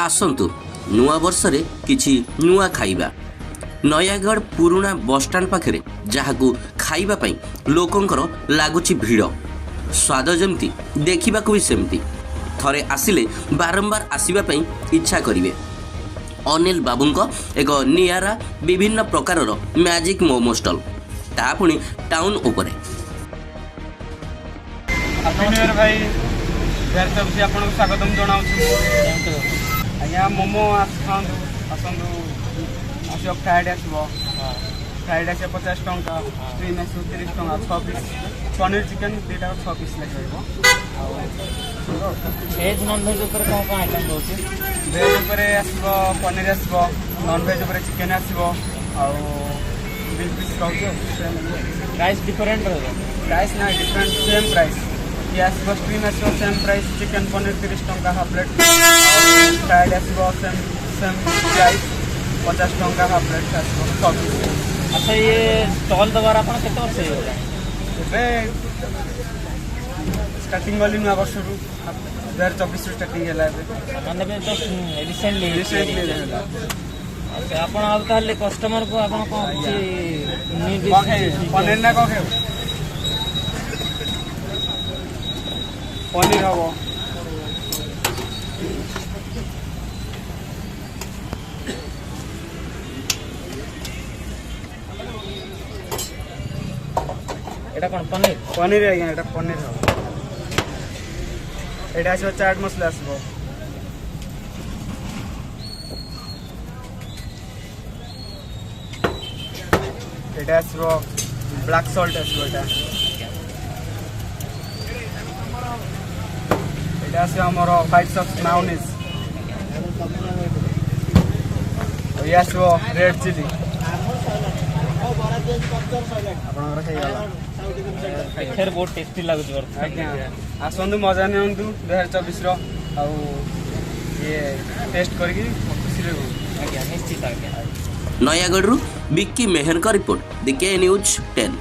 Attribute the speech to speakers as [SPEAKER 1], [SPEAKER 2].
[SPEAKER 1] आसतु नुआ वर्ष रे किछि नुआ खाइबा। नयागढ़ पुराना बसस्टाण्ड पाखे जहाँ खाइबा पई लोकंकर लागुछि भिड़। स्वाद जमती देखा भी सेमती। थरे आसिले बारंबार आसीबा पई इच्छा करिवे। अनिल बाबूंक एक नियारा विभिन्न प्रकार मैजिक मोमो स्टॉल ता पुणी टाउन उपरे।
[SPEAKER 2] भाई आपको स्वागतम जनाऊँ आज्ञा मोमो आसतु आस फ्राइड आसो फ्राइड आस 50 टंका स्ट्रीम आस 30 टंका 6 पीस पनीर चिकेन दुटा 6 पीस लगे
[SPEAKER 3] वेज नॉन वेज ऊपर कौन कौन आइटम रोचे?
[SPEAKER 2] वेज ऊपर आसो पनीर आसो नॉन वेज ऊपर चिकेन आसो बिल पीस रोचे।
[SPEAKER 3] प्राइस डिफरेंट रहो?
[SPEAKER 2] प्राइस ना डिफरेंट सेम प्राइस। ये आसो स्ट्रीम आसो सेम प्राइस चिकेन पनीर 30 टंका हाफ प्लेट फ्राइड आसो सेम प्राइस 50 टंका हाफ प्लेट आसो 6 पीस।
[SPEAKER 3] अच्छा ये स्टॉल दबार आप केते वर्ष हो
[SPEAKER 2] स्टार्टिंग वाली नुआ वर्ष 2024 स्टार्टिंग है
[SPEAKER 3] माने तो रिसेंटली अच्छा आपण अब ताले कस्टमर को आपण कोन
[SPEAKER 2] पनीर ना कहे पनीर हम
[SPEAKER 3] एटा कोन पनीर
[SPEAKER 2] पनीर आज्ञा एटा पनीर हम एटा आसो चाट मसला आसो एटा आसो ब्लैक सॉल्ट आसो एटा आसो हमर व्हाइट सॉस मायोनीज ये आसो रेड चिली आपनकर खाइ गला
[SPEAKER 3] फिर बहुत टेस्टी लागुच
[SPEAKER 2] आज्ञा आसतु मजा नियंतु 2024 रो आउ ये टेस्ट करके खुशी रहू
[SPEAKER 3] आज्ञा निश्चित आज्ञा।
[SPEAKER 1] नयागढ़ विक्की मेहर का रिपोर्ट द के न्यूज 10।